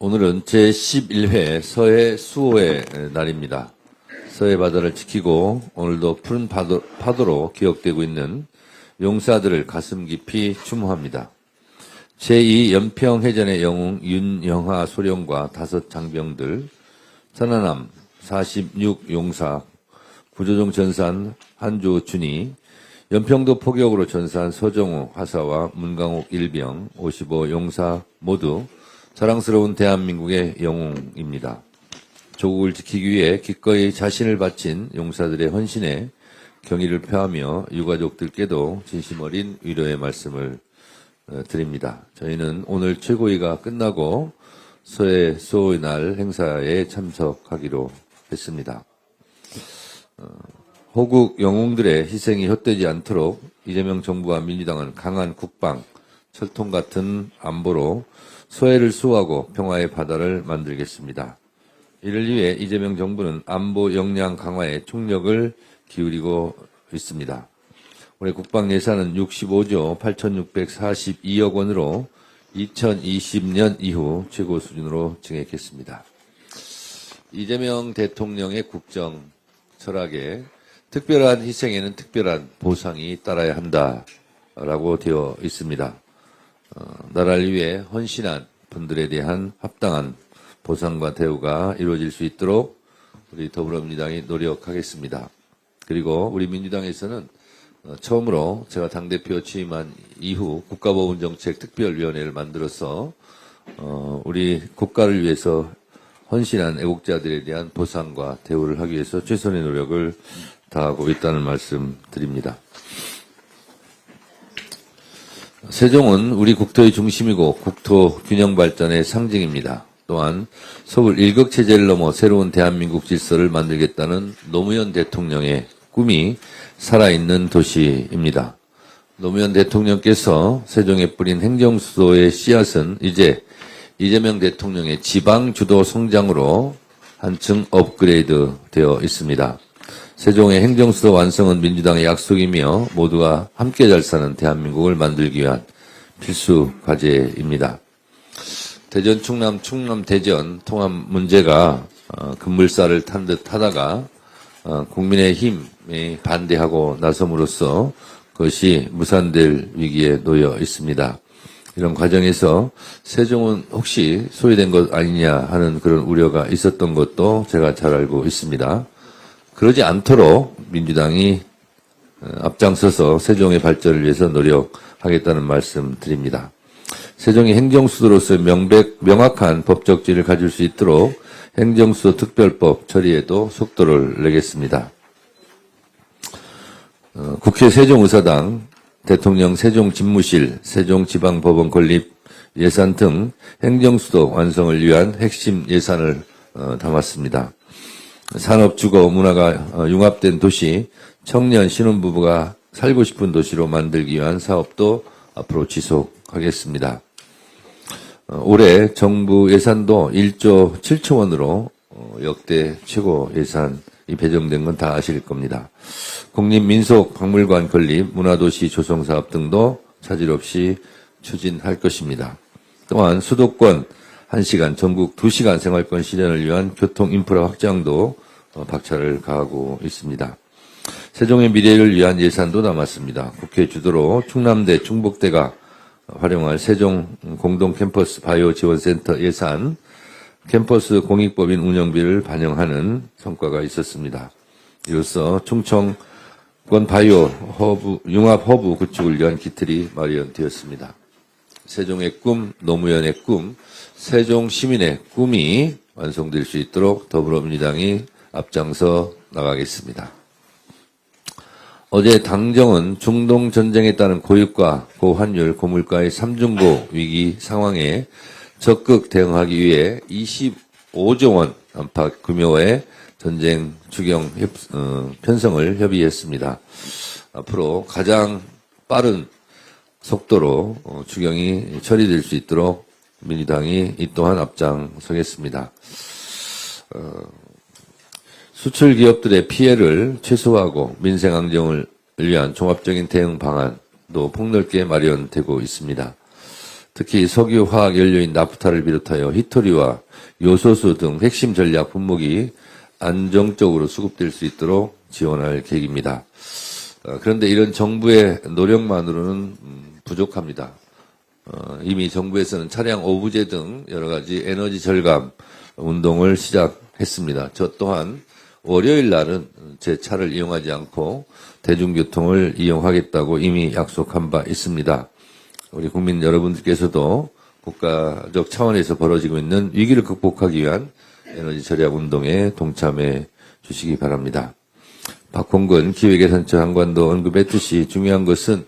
오늘은 제11회 서해 수호의 날입니다. 서해 바다를 지키고 오늘도 푸른 파도로 기억되고 있는 용사들을 가슴 깊이 추모합니다. 제2연평해전의 영웅 윤영하 소령과 5 장병들, 천안함 46용사, 구조종 전산 한주 준이, 연평도 포격으로 전사한 서정우 하사와 문강옥 일병 55용사 모두 자랑스러운 대한민국의 영웅입니다. 조국을 지키기 위해 기꺼이 자신을 바친 용사들의 헌신에 경의를 표하며 유가족들께도 진심 어린 위로의 말씀을 드립니다. 저희는 오늘 최고위가 끝나고 서해 수호의 날 행사에 참석하기로 했습니다. 호국 영웅들의 희생이 헛되지 않도록 이재명 정부와 민주당은 강한 국방, 철통 같은 안보로 서해를 수호하고 평화의 바다를 만들겠습니다. 이를 위해 이재명 정부는 안보 역량 강화에 총력을 기울이고 있습니다. 올해 국방 예산은 65조 8,642억 원으로 2020년 이후 최고 수준으로 증액했습니다. 이재명 대통령의 국정 철학에 특별한 희생에는 특별한 보상이 따라야 한다라고 되어 있습니다. 나라를 위해 헌신한 분들에 대한 합당한 보상과 대우가 이루어질 수 있도록 우리 더불어민주당이 노력하겠습니다. 그리고 우리 민주당에서는 처음으로 제가 당대표 취임한 이후 국가보훈정책특별위원회를 만들어서 우리 국가를 위해서 헌신한 애국자들에 대한 보상과 대우를 하기 위해서 최선의 노력을 다하고 있다는 말씀 드립니다. 세종은 우리 국토의 중심이고 국토 균형 발전의 상징입니다. 또한 서울 일극체제를 넘어 새로운 대한민국 질서를 만들겠다는 노무현 대통령의 꿈이 살아있는 도시입니다. 노무현 대통령께서 세종에 뿌린 행정수도의 씨앗은 이제 이재명 대통령의 지방주도 성장으로 한층 업그레이드 되어 있습니다. 세종의 행정수도 완성은 민주당의 약속이며 모두가 함께 잘 사는 대한민국을 만들기 위한 필수 과제입니다. 대전, 충남, 대전 통합 문제가 급물살을 탄 듯 하다가 국민의힘이 반대하고 나섬으로써 그것이 무산될 위기에 놓여 있습니다. 이런 과정에서 세종은 혹시 소외된 것 아니냐 하는 그런 우려가 있었던 것도 제가 잘 알고 있습니다. 그러지 않도록 민주당이 앞장서서 세종의 발전을 위해서 노력하겠다는 말씀 드립니다. 세종이 행정수도로서 명확한 법적 지위를 가질 수 있도록 행정수도 특별법 처리에도 속도를 내겠습니다. 국회 세종의사당, 대통령 세종집무실, 세종지방법원 건립 예산 등 행정수도 완성을 위한 핵심 예산을 담았습니다. 산업, 주거, 문화가 융합된 도시, 청년, 신혼부부가 살고 싶은 도시로 만들기 위한 사업도 앞으로 지속하겠습니다. 올해 정부 예산도 1조 7천 원으로 역대 최고 예산이 배정된 건 다 아실 겁니다. 국립민속박물관 건립, 문화도시 조성사업 등도 차질 없이 추진할 것입니다. 또한 수도권 1시간, 전국 2시간 생활권 실현을 위한 교통인프라 확장도 박차를 가하고 있습니다. 세종의 미래를 위한 예산도 남았습니다. 국회 주도로 충남대, 충북대가 활용할 세종 공동캠퍼스 바이오 지원센터 예산, 캠퍼스 공익법인 운영비를 반영하는 성과가 있었습니다. 이로써 충청권 바이오 허브, 융합 허브 구축을 위한 기틀이 마련되었습니다. 세종의 꿈, 노무현의 꿈, 세종 시민의 꿈이 완성될 수 있도록 더불어민주당이 앞장서 나가겠습니다. 어제 당정은 중동 전쟁에 따른 고유가, 고환율, 고물가의 삼중고 위기 상황에 적극 대응하기 위해 25조 원 안팎 규모의 전쟁 추경 편성을 협의했습니다. 앞으로 가장 빠른 속도로 추경이 처리될 수 있도록 민주당이 이 또한 앞장서겠습니다. 수출 기업들의 피해를 최소화하고 민생 안정을 위한 종합적인 대응 방안도 폭넓게 마련되고 있습니다. 특히 석유, 화학, 연료인 나프타를 비롯하여 히토리와 요소수 등 핵심 전략 품목이 안정적으로 수급될 수 있도록 지원할 계획입니다. 그런데 이런 정부의 노력만으로는 부족합니다. 이미 정부에서는 차량 오부제 등 여러 가지 에너지 절감 운동을 시작했습니다. 저 또한 월요일 날은 제 차를 이용하지 않고 대중교통을 이용하겠다고 이미 약속한 바 있습니다. 우리 국민 여러분들께서도 국가적 차원에서 벌어지고 있는 위기를 극복하기 위한 에너지 절약 운동에 동참해 주시기 바랍니다. 박홍근 기획예산처 장관도 언급했듯이 중요한 것은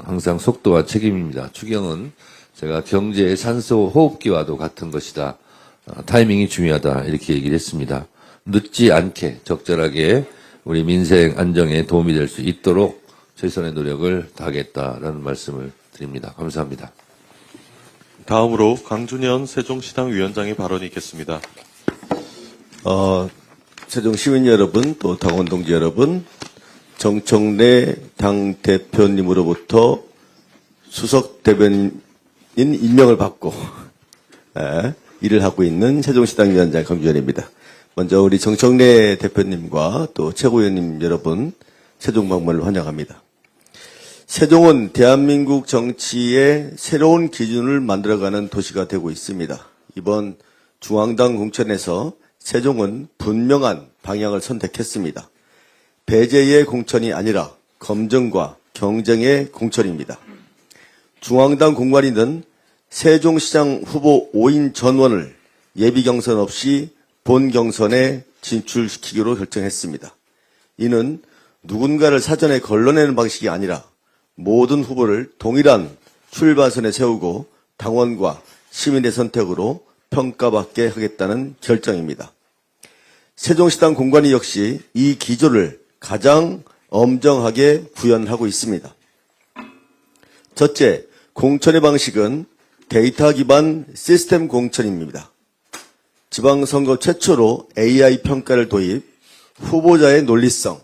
항상 속도와 책임입니다. 추경은 제가 경제의 산소 호흡기와도 같은 것이다. 타이밍이 중요하다. 이렇게 얘기를 했습니다. 늦지 않게 적절하게 우리 민생 안정에 도움이 될 수 있도록 최선의 노력을 다하겠다라는 말씀을 드립니다. 감사합니다. 다음으로 강준현 세종시당 위원장의 발언이 있겠습니다. 세종시민 여러분, 또 당원 동지 여러분, 정청래 당 대표님으로부터 수석 대변인 임명을 받고 일을 하고 있는 세종시당 위원장 강준현입니다. 먼저 우리 정청래 대표님과 또 최고위원님 여러분 세종 방문을 환영합니다. 세종은 대한민국 정치의 새로운 기준을 만들어가는 도시가 되고 있습니다. 이번 중앙당 공천에서 세종은 분명한 방향을 선택했습니다. 배제의 공천이 아니라 검증과 경쟁의 공천입니다. 중앙당 공관위는 세종시장 후보 5인 전원을 예비경선 없이 본경선에 진출시키기로 결정했습니다. 이는 누군가를 사전에 걸러내는 방식이 아니라 모든 후보를 동일한 출발선에 세우고 당원과 시민의 선택으로 평가받게 하겠다는 결정입니다. 세종시당 공관위 역시 이 기조를 가장 엄정하게 구현하고 있습니다. 첫째, 공천의 방식은 데이터 기반 시스템 공천입니다. 지방선거 최초로 AI 평가를 도입, 후보자의 논리성,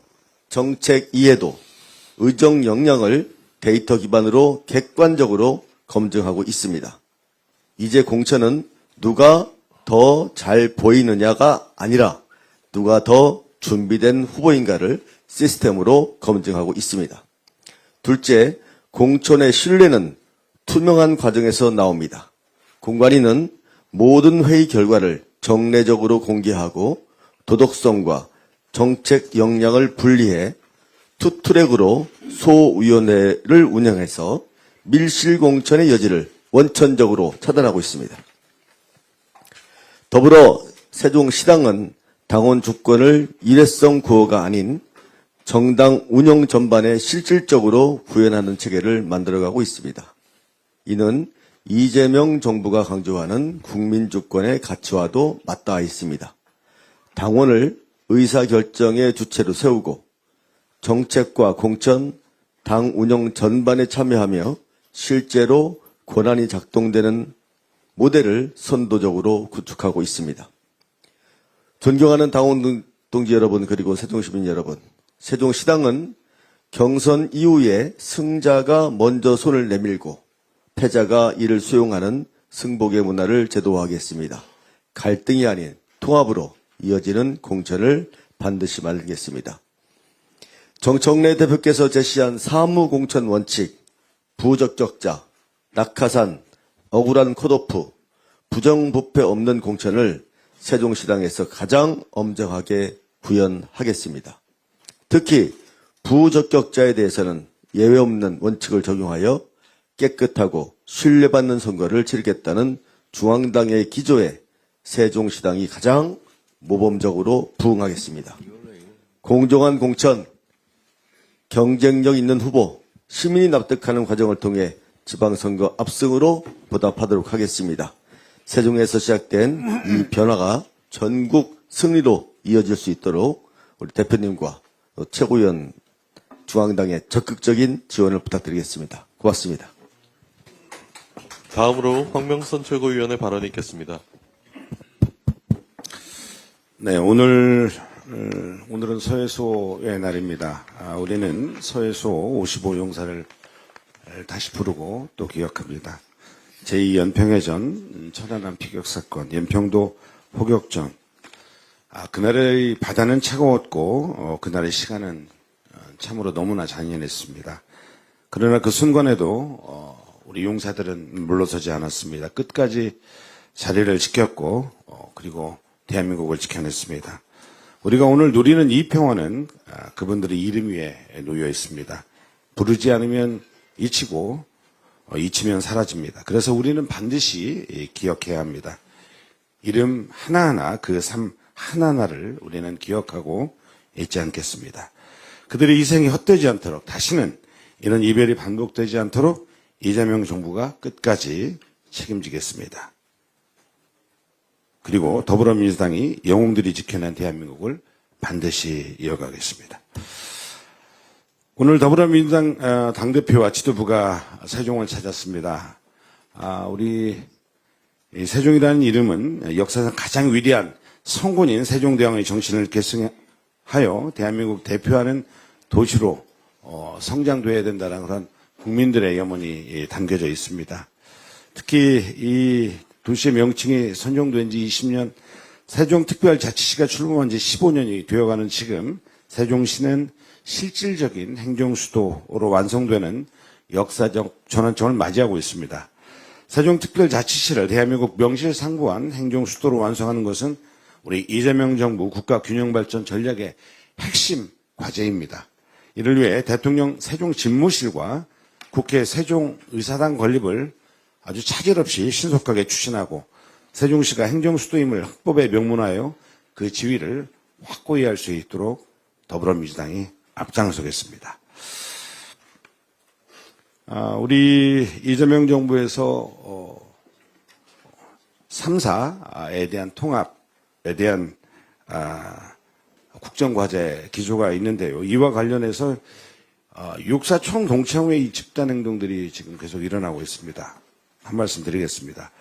정책 이해도, 의정 역량을 데이터 기반으로 객관적으로 검증하고 있습니다. 이제 공천은 누가 더 잘 보이느냐가 아니라 누가 더 준비된 후보인가를 시스템으로 검증하고 있습니다. 둘째, 공천의 신뢰는 투명한 과정에서 나옵니다. 공관위는 모든 회의 결과를 정례적으로 공개하고 도덕성과 정책 역량을 분리해 투트랙으로 소위원회를 운영해서 밀실공천의 여지를 원천적으로 차단하고 있습니다. 더불어 세종시당은 당원 주권을 일회성 구호가 아닌 정당 운영 전반에 실질적으로 구현하는 체계를 만들어가고 있습니다. 이는 이재명 정부가 강조하는 국민주권의 가치와도 맞닿아 있습니다. 당원을 의사결정의 주체로 세우고 정책과 공천, 당 운영 전반에 참여하며 실제로 권한이 작동되는 모델을 선도적으로 구축하고 있습니다. 존경하는 당원 동지 여러분, 그리고 세종시민 여러분, 세종시당은 경선 이후에 승자가 먼저 손을 내밀고 패자가 이를 수용하는 승복의 문화를 제도화하겠습니다. 갈등이 아닌 통합으로 이어지는 공천을 반드시 만들겠습니다. 정청래 대표께서 제시한 사무공천 원칙, 부적격자, 낙하산, 억울한 컷오프, 부정부패 없는 공천을 세종시당에서 가장 엄정하게 구현하겠습니다. 특히 부적격자에 대해서는 예외 없는 원칙을 적용하여 깨끗하고 신뢰받는 선거를 치르겠다는 중앙당의 기조에 세종시당이 가장 모범적으로 부응하겠습니다. 공정한 공천, 경쟁력 있는 후보, 시민이 납득하는 과정을 통해 지방선거 압승으로 보답하도록 하겠습니다. 세종에서 시작된 이 변화가 전국 승리로 이어질 수 있도록 우리 대표님과 최고위원 중앙당의 적극적인 지원을 부탁드리겠습니다. 고맙습니다. 다음으로 황명선 최고위원의 발언이 있겠습니다. 네, 오늘은 서해소의 날입니다. 우리는 서해소 55용사를 다시 부르고 또 기억합니다. 제2연평해전 천안함 피격 사건, 연평도 포격전. 그날의 바다는 차가웠고 그날의 시간은 참으로 너무나 잔인했습니다. 그러나 그 순간에도 우리 용사들은 물러서지 않았습니다. 끝까지 자리를 지켰고 그리고 대한민국을 지켜냈습니다. 우리가 오늘 누리는 이 평화는 그분들의 이름 위에 놓여 있습니다. 부르지 않으면 잊히고 잊히면 사라집니다. 그래서 우리는 반드시 기억해야 합니다. 이름 하나하나, 그 삶 하나하나를 우리는 기억하고 잊지 않겠습니다. 그들의 희생이 헛되지 않도록, 다시는 이런 이별이 반복되지 않도록 이재명 정부가 끝까지 책임지겠습니다. 그리고 더불어민주당이 영웅들이 지켜낸 대한민국을 반드시 이어가겠습니다. 오늘 더불어민주당 당대표와 지도부가 세종을 찾았습니다. 우리 세종이라는 이름은 역사상 가장 위대한 성군인 세종대왕의 정신을 계승하여 대한민국 대표하는 도시로 성장돼야 된다는 그런 국민들의 염원이 담겨져 있습니다. 특히 이 도시의 명칭이 선정된 지 20년, 세종특별자치시가 출범한 지 15년이 되어가는 지금 세종시는 실질적인 행정수도로 완성되는 역사적 전환점을 맞이하고 있습니다. 세종특별자치시를 대한민국 명실상부한 행정수도로 완성하는 것은 우리 이재명 정부 국가균형발전 전략의 핵심 과제입니다. 이를 위해 대통령 세종집무실과 국회 세종의사당 건립을 아주 차질 없이 신속하게 추진하고 세종시가 행정수도임을 헌법에 명문하여 그 지위를 확고히 할 수 있도록 더불어민주당이 앞장서겠습니다. 우리 이재명 정부에서 3사에 대한 통합에 대한 국정과제 기조가 있는데요. 이와 관련해서 6사 총동창회의 집단행동들이 지금 계속 일어나고 있습니다. 한 말씀 드리겠습니다.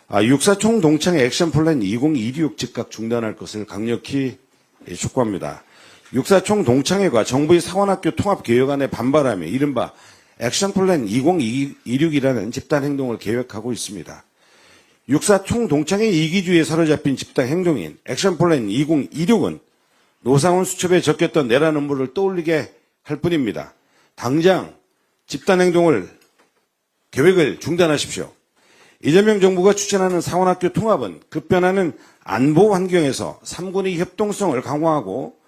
6사 총동창회 액션플랜 2026 즉각 중단할 것을 강력히 촉구합니다. 6사 총동창회가 정부의 사관학교 통합개혁안에 반발하며 이른바 액션플랜 2026이라는 집단행동을 계획하고 있습니다. 6사 총동창회 이기주의에 사로잡힌 집단행동인 액션플랜 2026은 노상훈 수첩에 적혔던 내란 음모를 떠올리게 할 뿐입니다. 당장 집단행동을 계획을 중단하십시오. 이재명 정부가 추진하는 사관학교 통합은 급변하는 안보 환경에서 3군의 협동성을 강화하고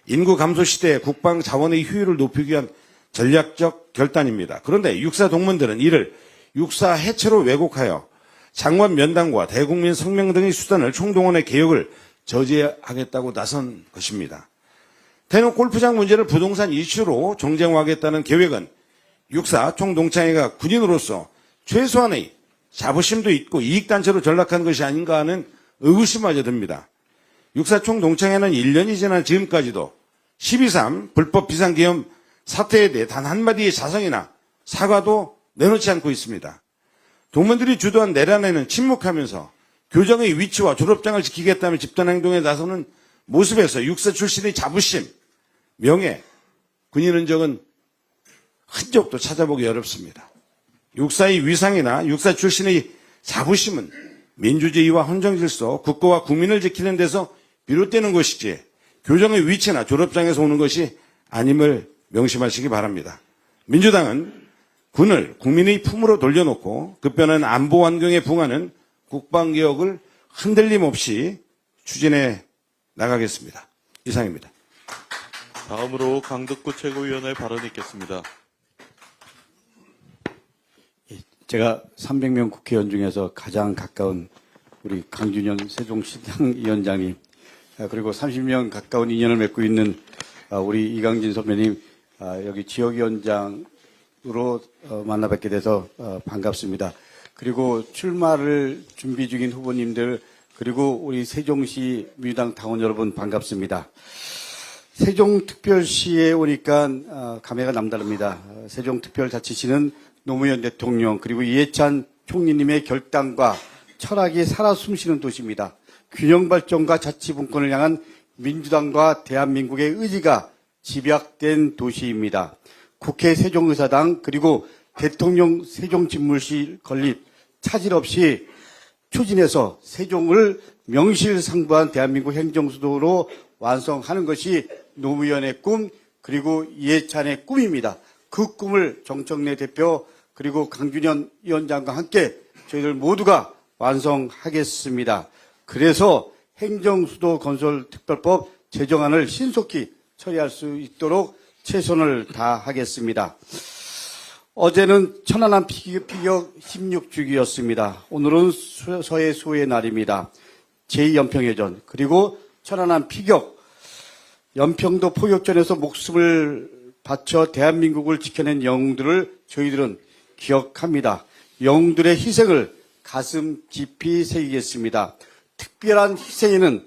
인구 감소 시대에 국방 자원의 효율을 높이기 위한 전략적 결단입니다. 그런데 육사 동문들은 이를 육사 해체로 왜곡하여 장관 면담과 대국민 성명 등의 수단을 총동원의 개혁을 저지하겠다고 나선 것입니다. 대놓고 골프장 문제를 부동산 이슈로 정쟁화하겠다는 계획은 육사 총동창회가 군인으로서 최소한의 자부심도 있고 이익단체로 전락한 것이 아닌가 하는 의구심마저 듭니다. 육사 총동창회는 1년이 지난 지금까지도 12.3 불법 비상계엄 사태에 대해 단 한마디의 자성이나 사과도 내놓지 않고 있습니다. 동문들이 주도한 내란에는 침묵하면서 교정의 위치와 졸업장을 지키겠다며 집단행동에 나서는 모습에서 육사 출신의 자부심, 명예, 군인 흔적은 흔적도 찾아보기 어렵습니다. 육사의 위상이나 육사 출신의 자부심은 민주주의와 헌정질서, 국가와 국민을 지키는 데서 비롯되는 것이지 교정의 위치나 졸업장에서 오는 것이 아님을 명심하시기 바랍니다. 민주당은 군을 국민의 품으로 돌려놓고 급변한 안보 환경에 부응하는 국방개혁을 흔들림 없이 추진해 나가겠습니다. 이상입니다. 다음으로 강덕구 최고위원의 발언이 있겠습니다. 제가 300명 국회의원 중에서 가장 가까운 우리 강준현 세종시당 위원장님, 그리고 30년 가까운 인연을 맺고 있는 우리 이강진 선배님, 여기 지역위원장으로 만나 뵙게 돼서 반갑습니다. 그리고 출마를 준비 중인 후보님들, 그리고 우리 세종시 민주당 당원 여러분 반갑습니다. 세종특별시에 오니까 감회가 남다릅니다. 세종특별자치시는 노무현 대통령 그리고 이해찬 총리님의 결단과 철학이 살아 숨쉬는 도시입니다. 균형발전과 자치분권을 향한 민주당과 대한민국의 의지가 집약된 도시입니다. 국회 세종의사당 그리고 대통령 세종집무실 건립 차질 없이 추진해서 세종을 명실상부한 대한민국 행정수도로 완성하는 것이 노무현의 꿈 그리고 이해찬의 꿈입니다. 그 꿈을 정청래 대표 그리고 강준현 위원장과 함께 저희들 모두가 완성하겠습니다. 그래서 행정수도 건설특별법 제정안을 신속히 처리할 수 있도록 최선을 다하겠습니다. 어제는 천안함 피격 16주기였습니다. 오늘은 서해 수호의 날입니다. 제2연평해전 그리고 천안함 피격 연평도 포격전에서 목숨을 바쳐 대한민국을 지켜낸 영웅들을 저희들은 기억합니다. 영웅들의 희생을 가슴 깊이 새기겠습니다. 특별한 희생에는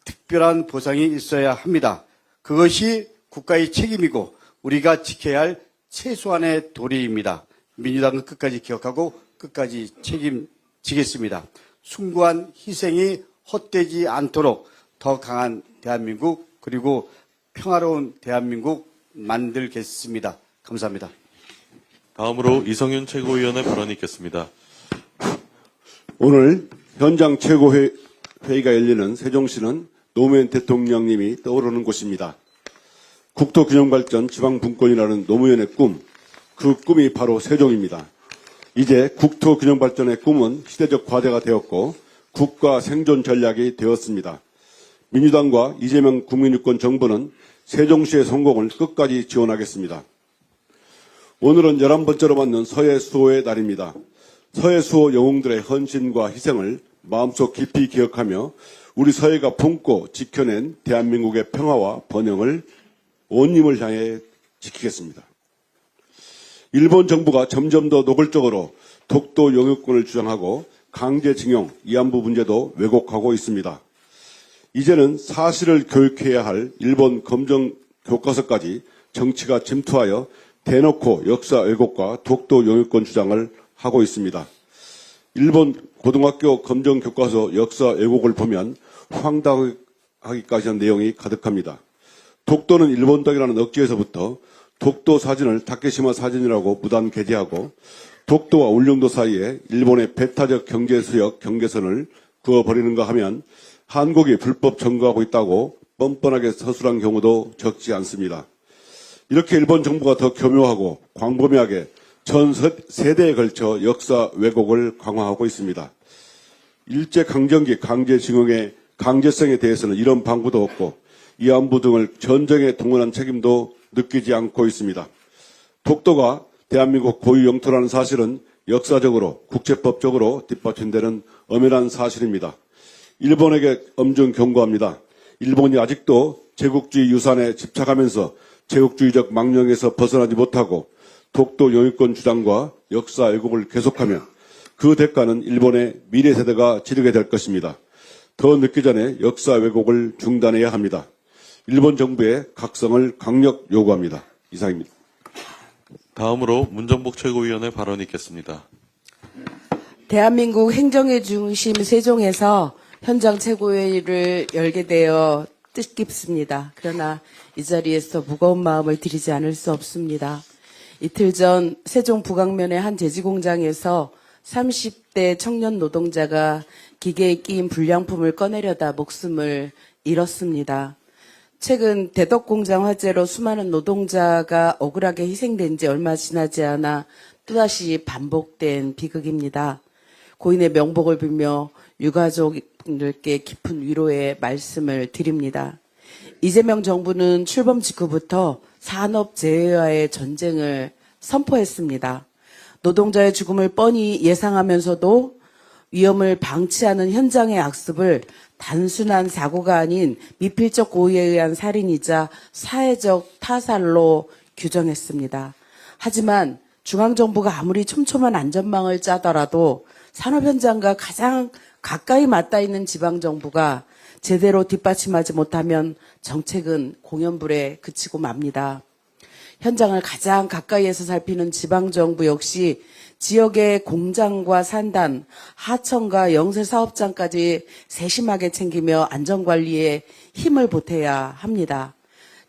특별한 보상이 있어야 합니다. 그것이 국가의 책임이고 우리가 지켜야 할 최소한의 도리입니다. 민주당은 끝까지 기억하고 끝까지 책임지겠습니다. 숭고한 희생이 헛되지 않도록 더 강한 대한민국 그리고 평화로운 대한민국 만들겠습니다. 감사합니다. 다음으로 이성윤 최고위원의 발언이 있겠습니다. 오늘 현장 최고회의가 열리는 세종시는 노무현 대통령님이 떠오르는 곳입니다. 국토균형발전 지방분권이라는 노무현의 꿈, 그 꿈이 바로 세종입니다. 이제 국토균형발전의 꿈은 시대적 과제가 되었고 국가 생존 전략이 되었습니다. 민주당과 이재명 국민유권 정부는 세종시의 성공을 끝까지 지원하겠습니다. 오늘은 11번째로 맞는 서해 수호의 날입니다. 서해 수호 영웅들의 헌신과 희생을 마음속 깊이 기억하며 우리 서해가 품고 지켜낸 대한민국의 평화와 번영을 온 힘을 향해 지키겠습니다. 일본 정부가 점점 더 노골적으로 독도 영유권을 주장하고 강제징용, 위안부 문제도 왜곡하고 있습니다. 이제는 사실을 교육해야 할 일본 검정 교과서까지 정치가 침투하여 대놓고 역사 왜곡과 독도 영유권 주장을 하고 있습니다. 일본 고등학교 검정 교과서 역사 왜곡을 보면 황당하기까지 한 내용이 가득합니다. 독도는 일본 땅이라는 억지에서부터 독도 사진을 다케시마 사진이라고 무단 게재하고 독도와 울릉도 사이에 일본의 배타적 경제수역 경계선을 그어버리는가 하면 한국이 불법 점거하고 있다고 뻔뻔하게 서술한 경우도 적지 않습니다. 이렇게 일본 정부가 더 교묘하고 광범위하게 전 세대에 걸쳐 역사 왜곡을 강화하고 있습니다. 일제강점기 강제징용의 강제성에 대해서는 이런 방구도 없고 위안부 등을 전쟁에 동원한 책임도 느끼지 않고 있습니다. 독도가 대한민국 고유 영토라는 사실은 역사적으로 국제법적으로 뒷받침되는 엄연한 사실입니다. 일본에게 엄중 경고합니다. 일본이 아직도 제국주의 유산에 집착하면서 제국주의적 망령에서 벗어나지 못하고 독도 영유권 주장과 역사 왜곡을 계속하면 그 대가는 일본의 미래 세대가 치르게 될 것입니다. 더 늦기 전에 역사 왜곡을 중단해야 합니다. 일본 정부의 각성을 강력 요구합니다. 이상입니다. 다음으로 문정복 최고위원의 발언이 있겠습니다. 대한민국 행정의 중심 세종에서 현장 최고회의를 열게 되어 뜻깊습니다. 그러나 이 자리에서 무거운 마음을 드리지 않을 수 없습니다. 이틀 전 세종 북악면의 한 제지공장에서 30대 청년 노동자가 기계에 끼인 불량품을 꺼내려다 목숨을 잃었습니다. 최근 대덕공장 화재로 수많은 노동자가 억울하게 희생된 지 얼마 지나지 않아 또다시 반복된 비극입니다. 고인의 명복을 빌며 유가족들께 깊은 위로의 말씀을 드립니다. 이재명 정부는 출범 직후부터 산업재해와의 전쟁을 선포했습니다. 노동자의 죽음을 뻔히 예상하면서도 위험을 방치하는 현장의 악습을 단순한 사고가 아닌 미필적 고의에 의한 살인이자 사회적 타살로 규정했습니다. 하지만 중앙정부가 아무리 촘촘한 안전망을 짜더라도 산업 현장과 가장 가까이 맞닿아 있는 지방정부가 제대로 뒷받침하지 못하면 정책은 공연불에 그치고 맙니다. 현장을 가장 가까이에서 살피는 지방정부 역시 지역의 공장과 산단, 하청과 영세사업장까지 세심하게 챙기며 안전관리에 힘을 보태야 합니다.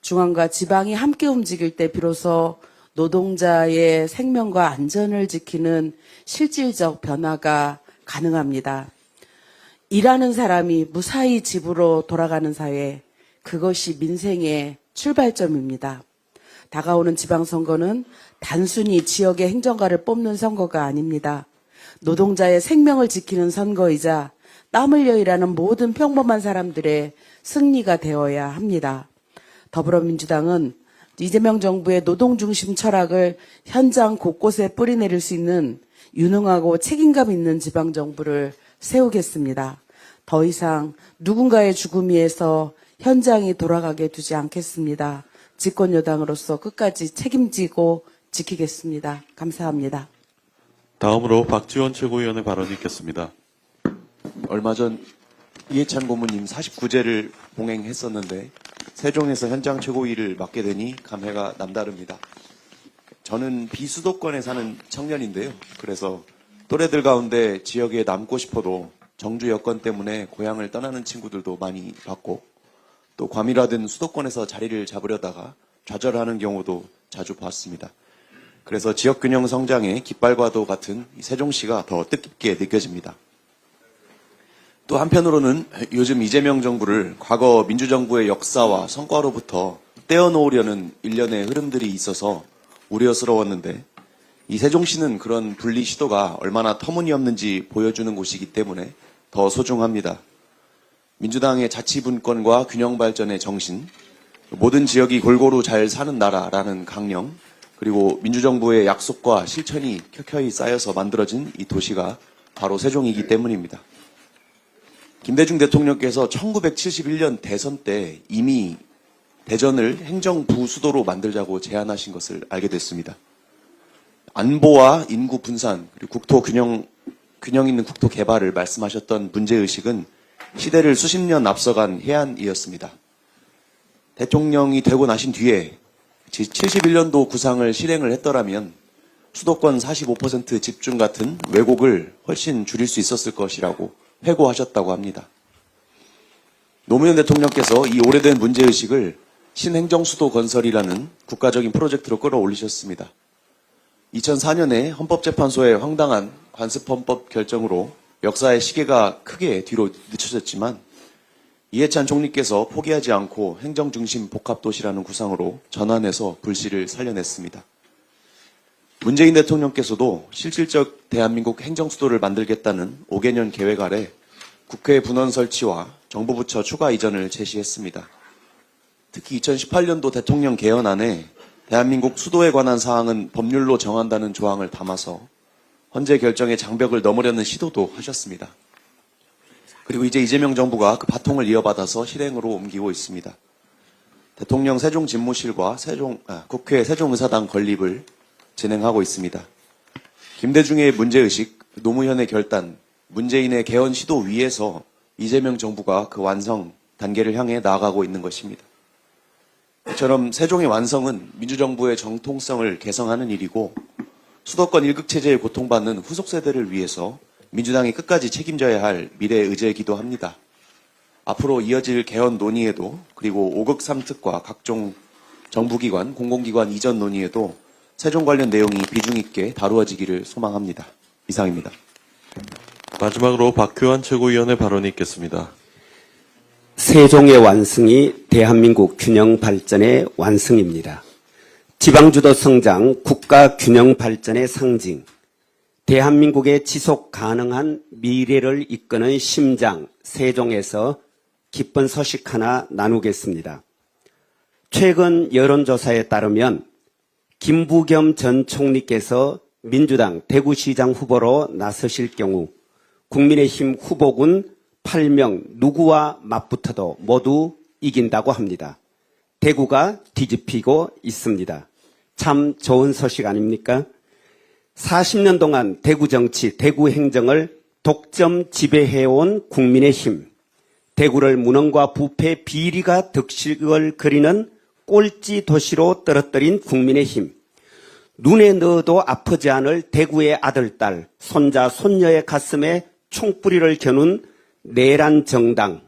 중앙과 지방이 함께 움직일 때 비로소 노동자의 생명과 안전을 지키는 실질적 변화가 가능합니다. 일하는 사람이 무사히 집으로 돌아가는 사회, 그것이 민생의 출발점입니다. 다가오는 지방선거는 단순히 지역의 행정가를 뽑는 선거가 아닙니다. 노동자의 생명을 지키는 선거이자 땀 흘려 일하는 모든 평범한 사람들의 승리가 되어야 합니다. 더불어민주당은 이재명 정부의 노동중심 철학을 현장 곳곳에 뿌리내릴 수 있는 유능하고 책임감 있는 지방정부를 세우겠습니다. 더 이상 누군가의 죽음 위에서 현장이 돌아가게 두지 않겠습니다. 집권여당으로서 끝까지 책임지고 지키겠습니다. 감사합니다. 다음으로 박지원 최고위원의 발언이 있겠습니다. 얼마 전 이해찬 고문님 49제를 봉행했었는데 세종에서 현장 최고위를 맡게 되니 감회가 남다릅니다. 저는 비수도권에 사는 청년인데요. 그래서 또래들 가운데 지역에 남고 싶어도 정주 여건 때문에 고향을 떠나는 친구들도 많이 봤고 또 과밀화된 수도권에서 자리를 잡으려다가 좌절하는 경우도 자주 봤습니다. 그래서 지역균형 성장의 깃발과도 같은 이 세종시가 더 뜻깊게 느껴집니다. 또 한편으로는 요즘 이재명 정부를 과거 민주정부의 역사와 성과로부터 떼어놓으려는 일련의 흐름들이 있어서 우려스러웠는데 이 세종시는 그런 분리 시도가 얼마나 터무니없는지 보여주는 곳이기 때문에 더 소중합니다. 민주당의 자치분권과 균형발전의 정신, 모든 지역이 골고루 잘 사는 나라라는 강령, 그리고 민주정부의 약속과 실천이 켜켜이 쌓여서 만들어진 이 도시가 바로 세종이기 때문입니다. 김대중 대통령께서 1971년 대선 때 이미 대전을 행정부수도로 만들자고 제안하신 것을 알게 됐습니다. 안보와 인구 분산, 그리고 균형 있는 국토 개발을 말씀하셨던 문제의식은 시대를 수십 년 앞서간 해안이었습니다. 대통령이 되고 나신 뒤에 71년도 구상을 실행을 했더라면 수도권 45% 집중 같은 왜곡을 훨씬 줄일 수 있었을 것이라고 회고하셨다고 합니다. 노무현 대통령께서 이 오래된 문제의식을 신행정수도 건설이라는 국가적인 프로젝트로 끌어올리셨습니다. 2004년에 헌법재판소의 황당한 관습헌법 결정으로 역사의 시계가 크게 뒤로 늦춰졌지만 이해찬 총리께서 포기하지 않고 행정중심 복합도시라는 구상으로 전환해서 불씨를 살려냈습니다. 문재인 대통령께서도 실질적 대한민국 행정수도를 만들겠다는 5개년 계획 아래 국회 분원 설치와 정부 부처 추가 이전을 제시했습니다. 특히 2018년도 대통령 개헌안에 대한민국 수도에 관한 사항은 법률로 정한다는 조항을 담아서 헌재 결정의 장벽을 넘으려는 시도도 하셨습니다. 그리고 이제 이재명 정부가 그 바통을 이어받아서 실행으로 옮기고 있습니다. 대통령 세종집무실과 국회 세종의사당 건립을 진행하고 있습니다. 김대중의 문제의식, 노무현의 결단, 문재인의 개헌 시도 위에서 이재명 정부가 그 완성 단계를 향해 나아가고 있는 것입니다. 이처럼 세종의 완성은 민주정부의 정통성을 개성하는 일이고 수도권 일극체제에 고통받는 후속 세대를 위해서 민주당이 끝까지 책임져야 할 미래 의제이기도 합니다. 앞으로 이어질 개헌 논의에도 그리고 5극 3특과 각종 정부기관, 공공기관 이전 논의에도 세종 관련 내용이 비중 있게 다루어지기를 소망합니다. 이상입니다. 마지막으로 박규환 최고위원의 발언이 있겠습니다. 세종의 완성이 대한민국 균형 발전의 완성입니다. 지방주도 성장, 국가 균형 발전의 상징, 대한민국의 지속 가능한 미래를 이끄는 심장, 세종에서 기쁜 소식 하나 나누겠습니다. 최근 여론조사에 따르면 김부겸 전 총리께서 민주당 대구시장 후보로 나서실 경우 국민의힘 후보군 8명 누구와 맞붙어도 모두 이긴다고 합니다. 대구가 뒤집히고 있습니다. 참 좋은 소식 아닙니까? 40년 동안 대구 정치, 대구 행정을 독점 지배해온 국민의힘, 대구를 무능과 부패 비리가 득실을 그리는 꼴찌 도시로 떨어뜨린 국민의힘, 눈에 넣어도 아프지 않을 대구의 아들, 딸, 손자, 손녀의 가슴에 총뿌리를 겨눈 내란 정당,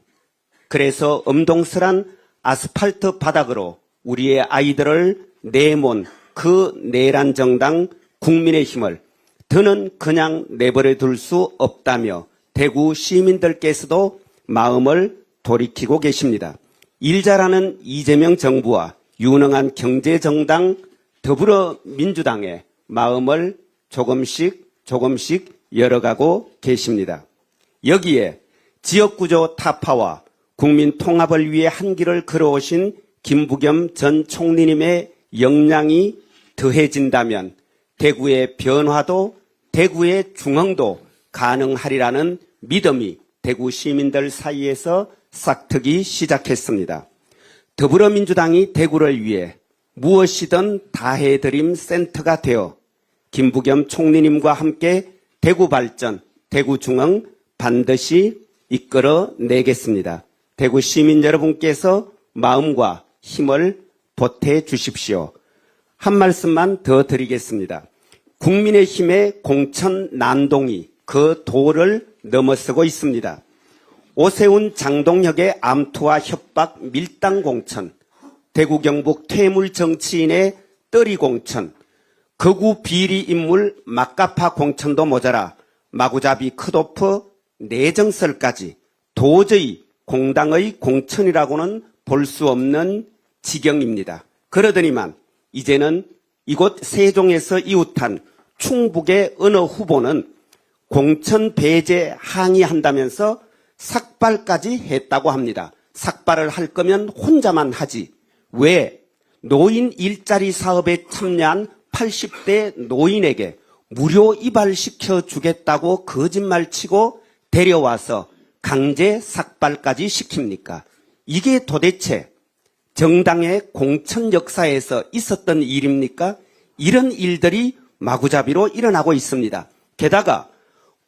그래서 엄동설한 아스팔트 바닥으로 우리의 아이들을 내몬 그 내란 정당 국민의힘을 더는 그냥 내버려 둘 수 없다며 대구 시민들께서도 마음을 돌이키고 계십니다. 일 잘하는 이재명 정부와 유능한 경제정당 더불어민주당의 마음을 조금씩 열어가고 계십니다. 여기에 지역구조 타파와 국민 통합을 위해 한 길을 걸어오신 김부겸 전 총리님의 역량이 더해진다면 대구의 변화도 대구의 중흥도 가능하리라는 믿음이 대구 시민들 사이에서 싹트기 시작했습니다. 더불어민주당이 대구를 위해 무엇이든 다해드림 센터가 되어 김부겸 총리님과 함께 대구 발전, 대구 중흥 반드시 이끌어내겠습니다. 대구 시민 여러분께서 마음과 힘을 보태 주십시오. 한 말씀만 더 드리겠습니다. 국민의힘의 공천 난동이 그 도를 넘어서고 있습니다. 오세훈 장동혁의 암투와 협박 밀당 공천, 대구 경북 퇴물 정치인의 떨이 공천, 거구 비리 인물 막가파 공천도 모자라 마구잡이 컷오프 내정설까지 도저히 공당의 공천이라고는 볼 수 없는 지경입니다. 그러더니만 이제는 이곳 세종에서 이웃한 충북의 어느 후보는 공천 배제 항의한다면서 삭발까지 했다고 합니다. 삭발을 할 거면 혼자만 하지. 왜 노인 일자리 사업에 참여한 80대 노인에게 무료 이발시켜 주겠다고 거짓말치고 데려와서 강제 삭발까지 시킵니까? 이게 도대체 정당의 공천 역사에서 있었던 일입니까? 이런 일들이 마구잡이로 일어나고 있습니다. 게다가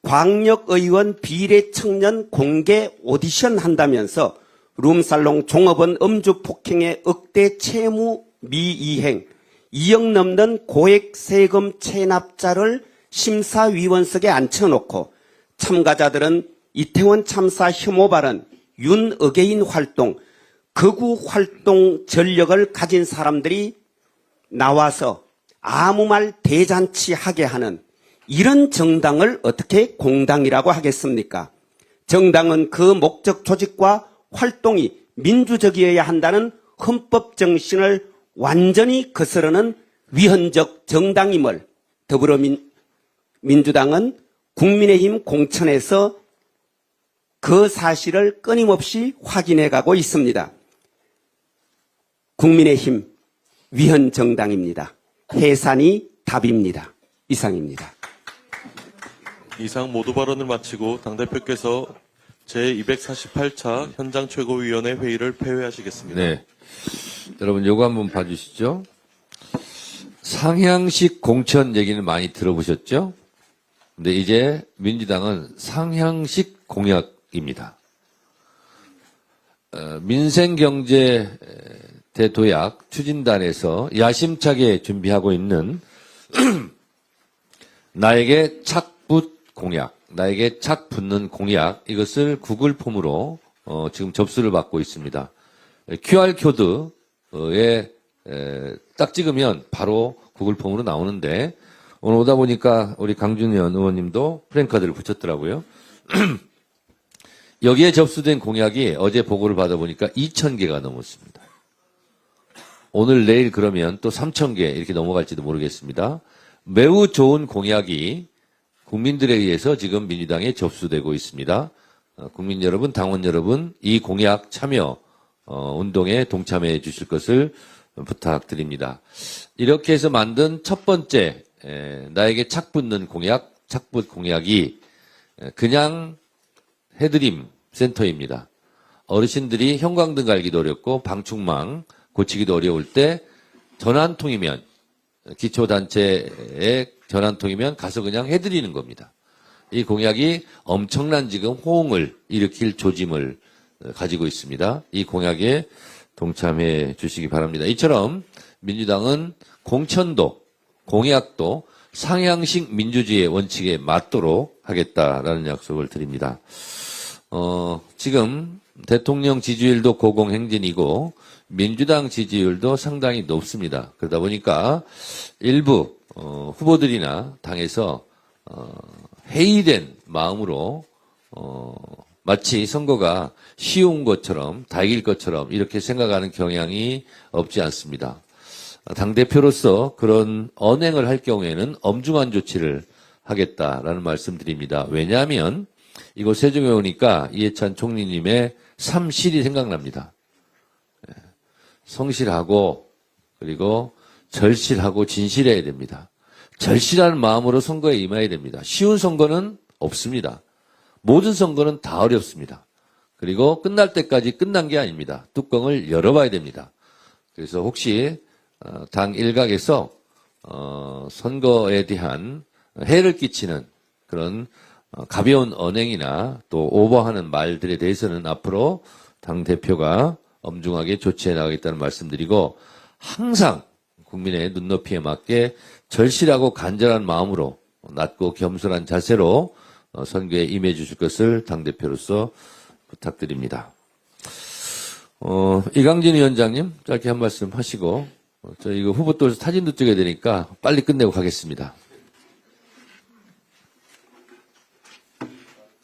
광역의원 비례 청년 공개 오디션 한다면서 룸살롱 종업원 음주 폭행의 억대 채무 미이행, 2억 넘는 고액 세금 체납자를 심사위원석에 앉혀놓고 참가자들은 이태원 참사 혐오 발언, 윤어게인 활동, 거구 활동 전력을 가진 사람들이 나와서 아무 말 대잔치 하게 하는 이런 정당을 어떻게 공당이라고 하겠습니까? 정당은 그 목적 조직과 활동이 민주적이어야 한다는 헌법 정신을 완전히 거스르는 위헌적 정당임을 더불어민주당은 국민의힘 공천에서 그 사실을 끊임없이 확인해 가고 있습니다. 국민의힘 위헌 정당입니다. 해산이 답입니다. 이상입니다. 이상 모두 발언을 마치고 당대표께서 제248차 현장 최고위원회 회의를 폐회하시겠습니다. 네. 여러분 요거 한번 봐주시죠. 상향식 공천 얘기는 많이 들어보셨죠? 근데 이제 민주당은 상향식 공약입니다. 민생경제 대도약 추진단에서 야심차게 준비하고 있는 나에게 착붙 공약, 나에게 착 붙는 공약, 이것을 구글 폼으로 지금 접수를 받고 있습니다. QR코드에 딱 찍으면 바로 구글 폼으로 나오는데 오늘 오다 보니까 우리 강준현 의원님도 프랭카드를 붙였더라고요. 여기에 접수된 공약이 어제 보고를 받아보니까 2,000개가 넘었습니다. 오늘 내일 그러면 또 3,000개 이렇게 넘어갈지도 모르겠습니다. 매우 좋은 공약이 국민들에 의해서 지금 민주당에 접수되고 있습니다. 국민 여러분, 당원 여러분, 이 공약 참여 운동에 동참해 주실 것을 부탁드립니다. 이렇게 해서 만든 첫 번째 나에게 착 붙는 공약, 착붙 공약이 그냥 해드림 센터입니다. 어르신들이 형광등 갈기도 어렵고 방충망 고치기도 어려울 때 전화통이면 기초단체의 전환통이면 가서 그냥 해드리는 겁니다. 이 공약이 엄청난 지금 호응을 일으킬 조짐을 가지고 있습니다. 이 공약에 동참해 주시기 바랍니다. 이처럼 민주당은 공천도 공약도 상향식 민주주의의 원칙에 맞도록 하겠다라는 약속을 드립니다. 지금 대통령 지지율도 고공행진이고 민주당 지지율도 상당히 높습니다. 그러다 보니까 일부 후보들이나 당에서 해이된 마음으로 마치 선거가 쉬운 것처럼 다 이길 것처럼 이렇게 생각하는 경향이 없지 않습니다. 당대표로서 그런 언행을 할 경우에는 엄중한 조치를 하겠다라는 말씀드립니다. 왜냐하면 이곳 세종에 오니까 이해찬 총리님의 삼실이 생각납니다. 성실하고 그리고 절실하고 진실해야 됩니다. 절실한 마음으로 선거에 임해야 됩니다. 쉬운 선거는 없습니다. 모든 선거는 다 어렵습니다. 그리고 끝날 때까지 끝난 게 아닙니다. 뚜껑을 열어봐야 됩니다. 그래서 혹시 당 일각에서 선거에 대한 해를 끼치는 그런 가벼운 언행이나 또 오버하는 말들에 대해서는 앞으로 당 대표가 엄중하게 조치해 나가겠다는 말씀드리고 항상 국민의 눈높이에 맞게 절실하고 간절한 마음으로 낮고 겸손한 자세로 선거에 임해 주실 것을 당대표로서 부탁드립니다. 이강진 위원장님 짧게 한 말씀 하시고 저 이거 후보 또 사진도 찍어야 되니까 빨리 끝내고 가겠습니다.